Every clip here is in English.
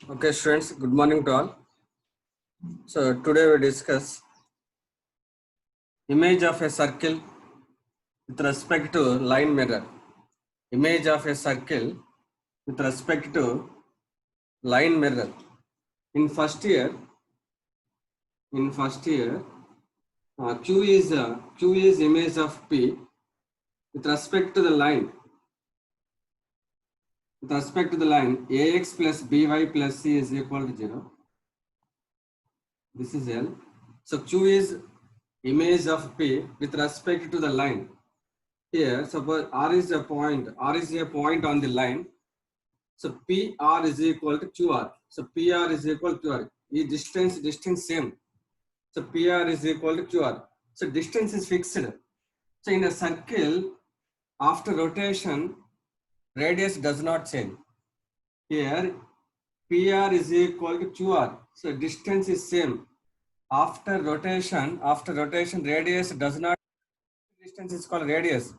Okay, students, good morning to all. So today we discuss image of a circle with respect to line mirror. Image of a circle with respect to line mirror. In first year, Q is image of P with respect to the line. With respect to the line, AX plus BY plus C is equal to 0. This is L. So Q is image of P with respect to the line. Here, suppose R is a point on the line. So PR is equal to QR. So PR is equal to QR. Distance same. So PR is equal to QR. So distance is fixed. So in a circle, after rotation, radius does not change. Here, PR is equal to QR. So distance is same. After rotation, radius does not. Distance is called radius.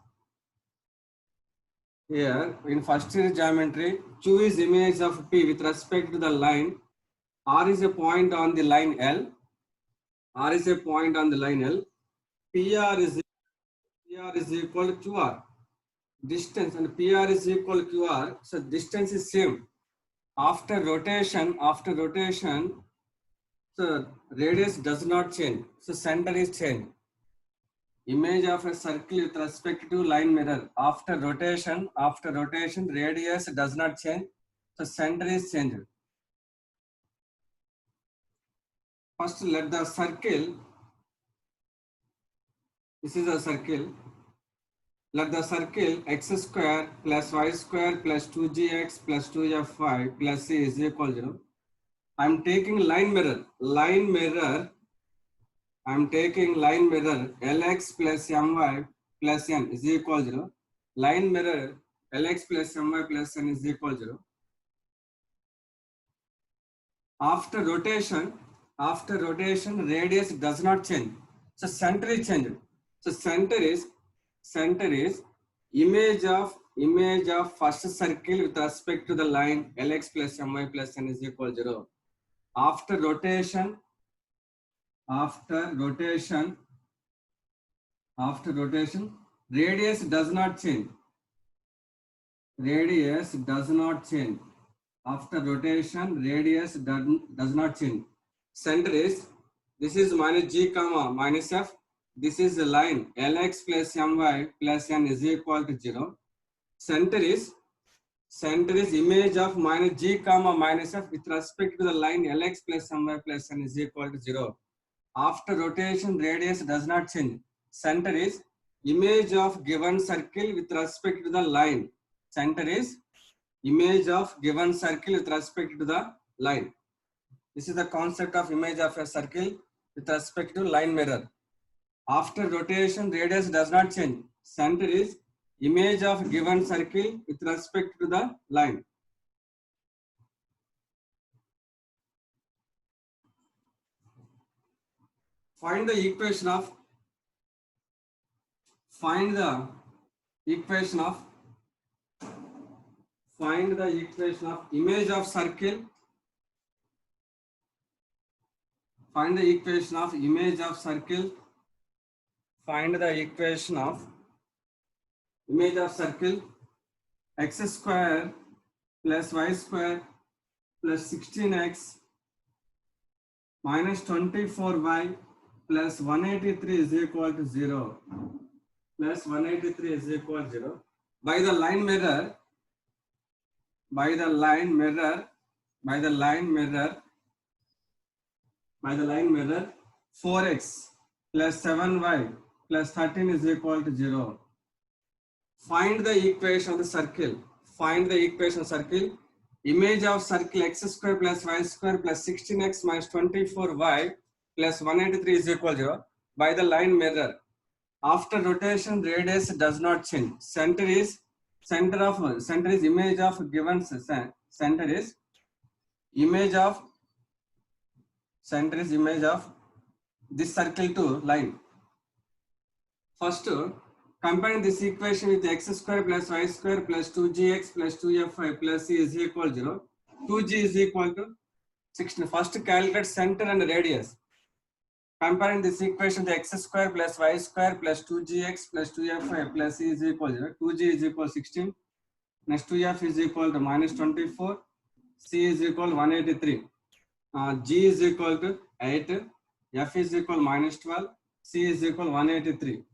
Here, in first year geometry, Q is image of P with respect to the line. R is a point on the line L. PR is equal to QR. Distance and PR is equal to QR. So distance is same. After rotation, so radius does not change. So center is changed. Image of a circle with respect to line mirror. After rotation, radius does not change. So center is changed. First, let the circle. This is a circle. Let the circle x square plus y square plus 2gx plus 2f5 plus c is equal to 0. I am taking line mirror. I am taking line mirror Lx plus my plus n is equal to 0. Line mirror Lx plus my plus n is equal to 0. After rotation, radius does not change. So center is changed. So center is image of first circle with respect to the line Lx plus my plus n is equal to 0. After rotation, radius does not change. After rotation, radius does not change. Center is, this is minus g comma minus f. This is the line Lx plus my plus n is equal to 0. Center is image of minus g comma minus f with respect to the line Lx plus my plus n is equal to 0. After rotation, radius does not change. Center is image of given circle with respect to the line. Center is image of given circle with respect to the line. This is the concept of image of a circle with respect to line mirror. After rotation, radius does not change. Center is image of given circle with respect to the line. Find the equation of image of circle. Find the equation of image of circle. X square plus y square plus 16x minus 24y plus 183 is equal to 0. By the line mirror 4x plus 7y plus 13 is equal to 0. Find the equation of the circle. Image of circle x square plus y square plus 16x minus 24y plus 183 is equal to 0 by the line mirror. After rotation, radius does not change. Center is image of given image of this circle to line. First, comparing this equation with x square plus y square plus 2gx plus 2f5 plus c is equal to 0. 2g is equal to 16. First calculate center and radius. Comparing this equation, the x square plus y square plus 2gx plus 2fy plus c is equal to 2g is equal to 16. Next 2f is equal to minus 24. C is equal to 183. G is equal to 8. F is equal to minus 12. C is equal to 183.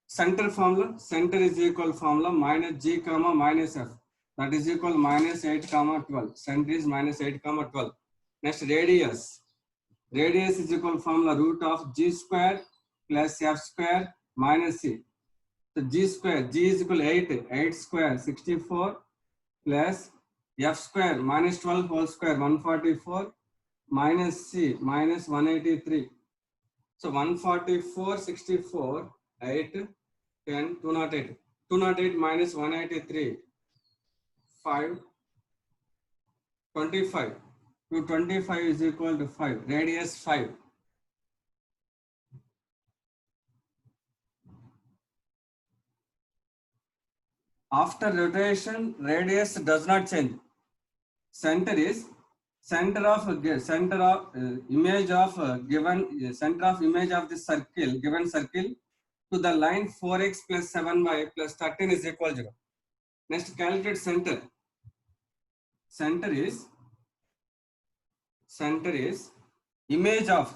Center formula, center is equal formula minus g comma minus f. That is equal to minus 8 comma 12. Center is minus 8 comma 12. Next radius. Radius is equal formula root of g square plus f square minus c. So g square, g is equal to 8. 8 square 64 plus f square minus 12 whole square 144 minus c minus 183. So 144, 64, 8, 10, 208. 208 minus 183, 5, 25. 225 is equal to 5. Radius 5. After rotation, radius does not change. Center is center of image of given center of image of the circle, given circle to the line 4x plus 7y plus 13 is equal to 0. Next calculate center. Center is image of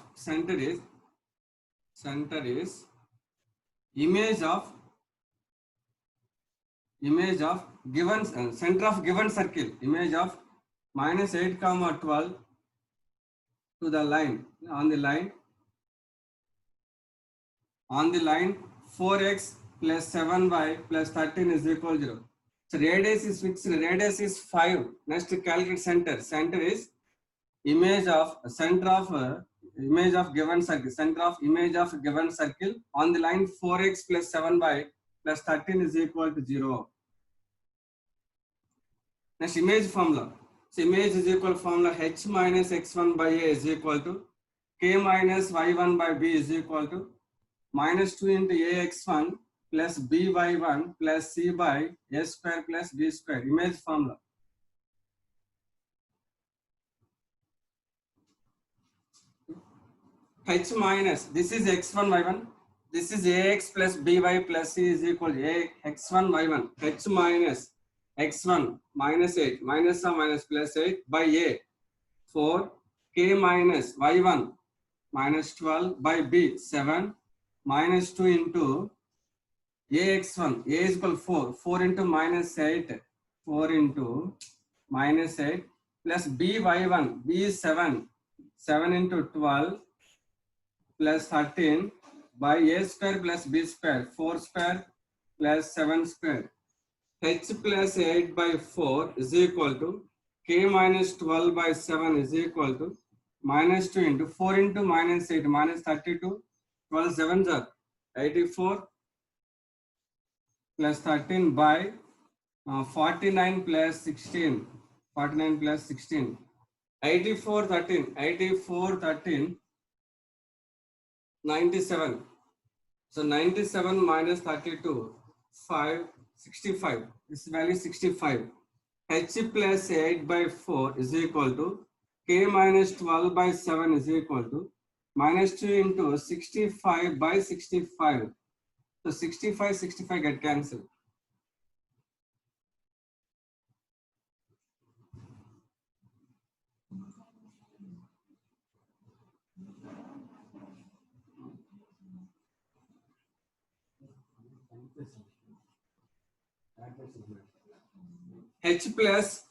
image of given center of given circle, image of minus 8 comma 12 to the line on the line 4x plus 7y plus 13 is equal to 0. So radius is fixed, radius is 5. Next calculate center. Center is image of image of given circle, center of image of given circle on the line 4x plus 7y plus 13 is equal to 0. Next image formula. So image is equal formula h minus x1 by a is equal to k minus y1 by b is equal to minus 2 into ax1 plus by1 plus c by a square plus b square. Image formula. H minus, this is x1 y1, this is ax plus by plus c is equal to x1 y1. H minus x1 minus 8 minus or minus plus 8 by a 4, k minus y1 minus 12 by b 7 minus 2 into ax1, a is equal to 4 into minus 8, 4 into minus 8 plus by1, b is 7 into 12 plus 13 by a square plus b square, 4 square plus 7 square. H plus 8 by 4 is equal to k minus 12 by 7 is equal to minus 2 into 4 into minus 8 minus 32, 12 7s are 84 plus 13 by 49 plus 16, 49 plus 16, 84 13, 97. So 97 minus 32, 5, 65. This value 65. H plus 8 by 4 is equal to k minus 12 by 7 is equal to minus 2 into 65 by 65. So 65 get cancelled. H plus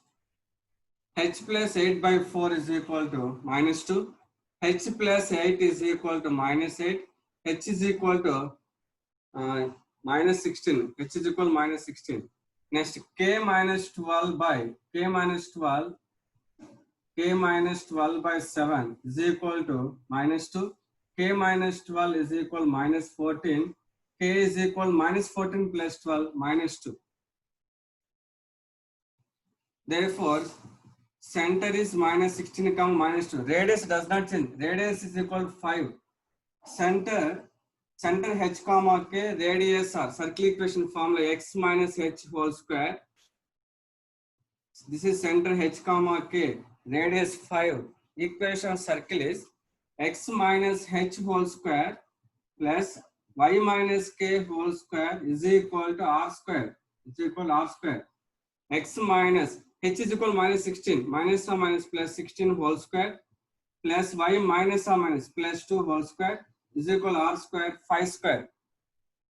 8 by 4 is equal to minus 2. H plus 8 is equal to minus 8. H is equal to minus 16. H is equal to minus 16. Next, k minus 12 by 7 is equal to minus 2. K minus 12 is equal to minus 14. K is equal to minus 14 plus 12 minus 2. Therefore, center is minus 16 comma minus 2. Radius does not change. Radius is equal to 5. Center h comma k, radius or circle equation formula x minus h whole square. This is center h comma k, radius 5. Equation of circle is x minus h whole square plus y minus k whole square is equal to r square. Is equal to r square. X minus h is equal to minus 16, minus or minus plus 16 whole square plus y minus or minus plus 2 whole square is equal to r square 5 square.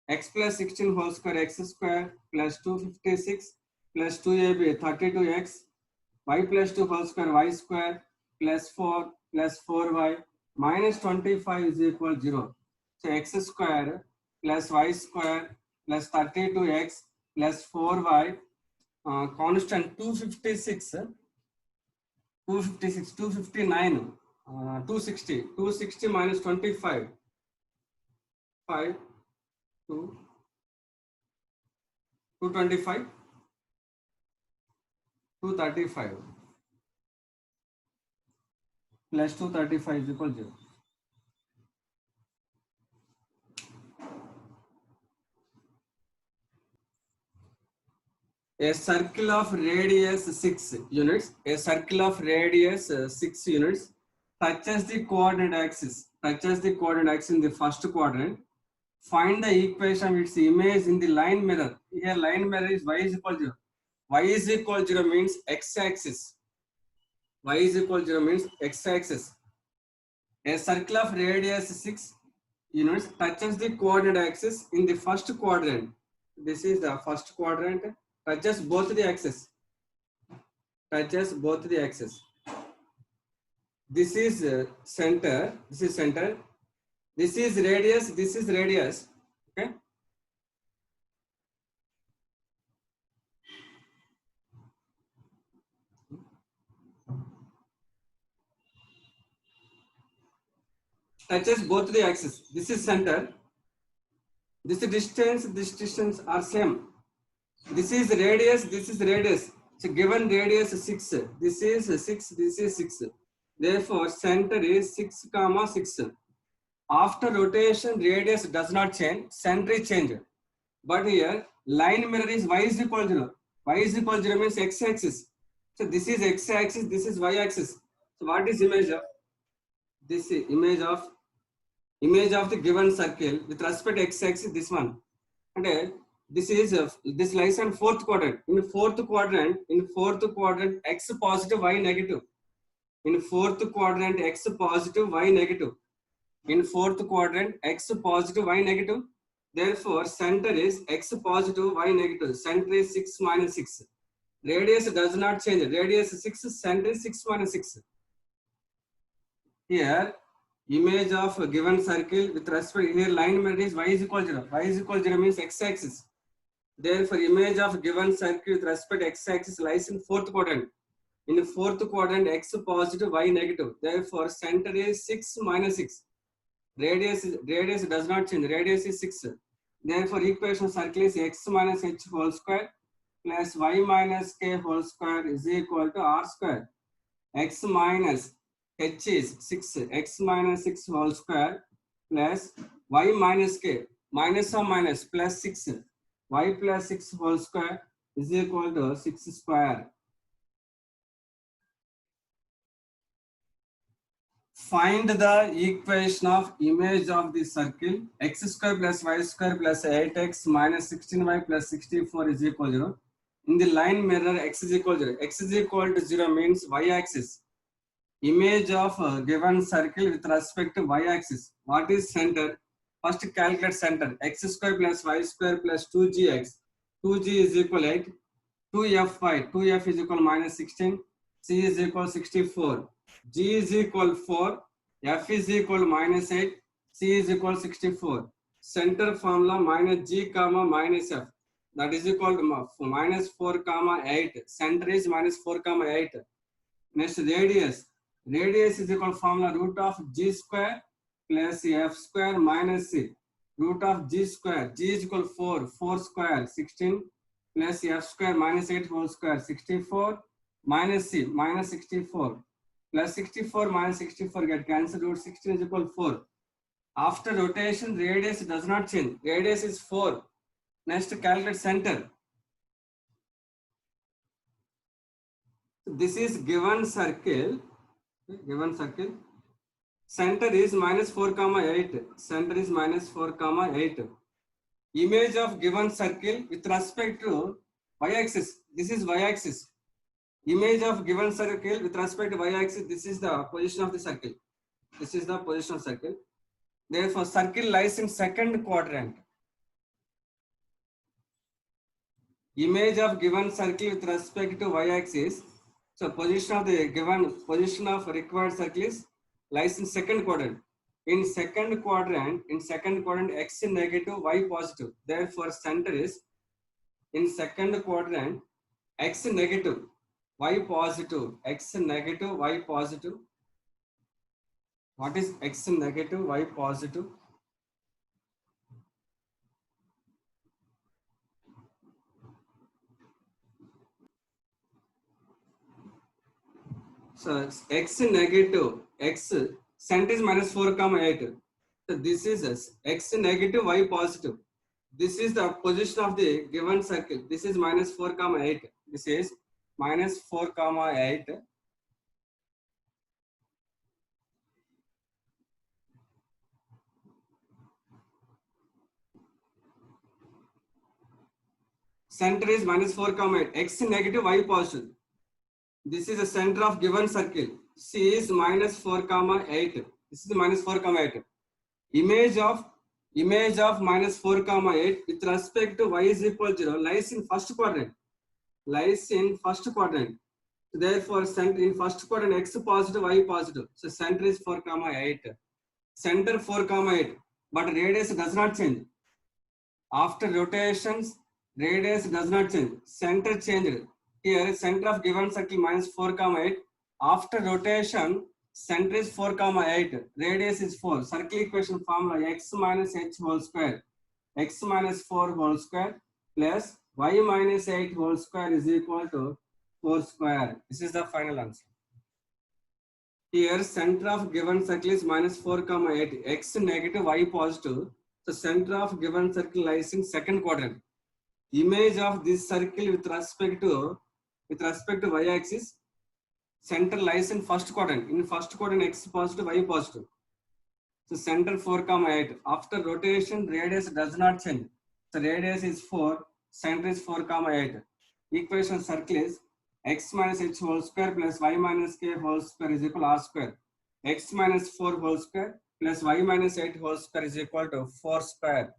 X plus 16 whole square x square plus 256 plus 2ab 32x, y plus 2 whole square y square plus 4 plus 4y minus 25 is equal to 0. So x square plus y square plus 32x plus 4y, constant 256, 259, 260 minus 25, 5, 2, 225, 235 plus 235 is equal to 0. A circle of radius 6 units, a circle of radius 6 units touches the coordinate axis, in the first quadrant. Find the equation of its image in the line mirror. Here line mirror is y is equal to 0. Y is equal to 0 means x-axis. Y is equal to 0 means x-axis. A circle of radius 6 units touches the coordinate axis in the first quadrant. This is the first quadrant. Touches both the axes. This is center. This is center. This is radius. This is radius. Okay. Touches both the axes. This is center. This distance are same. This is radius. So given radius 6. This is 6. This is 6. Therefore, center is 6, 6. After rotation, radius does not change. Center is changed. But here, line mirror is y is equal to 0. Y is equal to 0 means x-axis. So this is x-axis. This is y-axis. So what is image of? This is image of the given circle with respect to x-axis. This one. And this lies on fourth quadrant. In fourth quadrant, x positive, y negative. In fourth quadrant, x positive, y negative. In fourth quadrant, x positive, y negative. Therefore, center is x positive, y negative. Center is 6 minus 6. Radius does not change. Radius is 6, center is 6 minus 6. Here, image of a given circle with respect, here line mirror is y is equal to 0. Y is equal to 0 means x-axis. Therefore, image of given circle with respect to x-axis lies in fourth quadrant. In the fourth quadrant, x positive, y negative. Therefore, center is 6 minus 6. Radius does not change. Radius is 6. Therefore, equation of circle is x minus h whole square plus y minus k whole square is equal to r square. X minus h is 6. X minus 6 whole square plus y minus k. Minus or minus plus 6. Y plus 6 whole square is equal to 6 square. Find the equation of image of the circle. X square plus y square plus 8x minus 16y plus 64 is equal to 0. In the line mirror, x is equal to 0. X is equal to 0 means y-axis. Image of a given circle with respect to y-axis. What is center? First calculate center. X square plus y square plus 2gx. 2g is equal to 8. 2fy. 2f is equal to minus 16. C is equal to 64. G is equal to 4. F is equal to minus 8. C is equal to 64. Center formula minus G comma minus F. That is equal to minus 4 comma 8. Center is minus 4 comma 8. Next radius. Radius is equal to formula root of G square plus F square minus C. Root of G square. G is equal to 4. 4 square 16 plus F square minus 8 whole square 64 minus C minus 64. Plus 64 minus 64 get cancelled. Root 16 is equal to 4. After rotation, radius does not change. Radius is 4. Next, calculate center. This is given circle. Given circle. Center is minus 4 comma 8. Center is minus 4 comma 8. Image of given circle with respect to y-axis. This is y-axis. Image of given circle with respect to y-axis. This is the position of the circle. This is the position of circle. Therefore, circle lies in second quadrant. Image of given circle with respect to y-axis. So position of the given position of required circle is lies in second quadrant. In second quadrant, x negative, y positive. Therefore, center is in second quadrant, x negative, y positive. X negative, y positive. What is x negative, y positive? So x negative, x center is minus 4 comma 8. So this is x negative, y positive. This is the position of the given circle. This is minus 4 comma 8. This is minus 4 comma 8. Center is minus 4 comma 8. X negative, y positive. This is the center of given circle. C is minus 4 comma 8. This is minus 4 comma 8. Image of minus 4 comma 8 with respect to y is equal to 0 lies in first quadrant. Lies in first quadrant. Therefore, center in first quadrant x positive, y positive. So center is 4 comma 8. Center 4 comma 8. But radius does not change. After rotations, radius does not change. Center changed. Here, center of given circle minus 4 comma 8. After rotation, center is 4 comma 8. Radius is 4. Circle equation formula x minus h whole square. X minus 4 whole square plus y minus 8 whole square is equal to 4 square. This is the final answer. Here, center of given circle is minus 4 comma 8. X negative, y positive. So center of given circle lies in second quadrant. Image of this circle with respect to y-axis, center lies in first quadrant. In first quadrant, x positive, y positive. So center 4 comma 8. After rotation, radius does not change. So radius is 4. Center is 4 comma 8. Equation circle is x minus h whole square plus y minus k whole square is equal to r square. X minus 4 whole square plus y minus 8 whole square is equal to 4 square.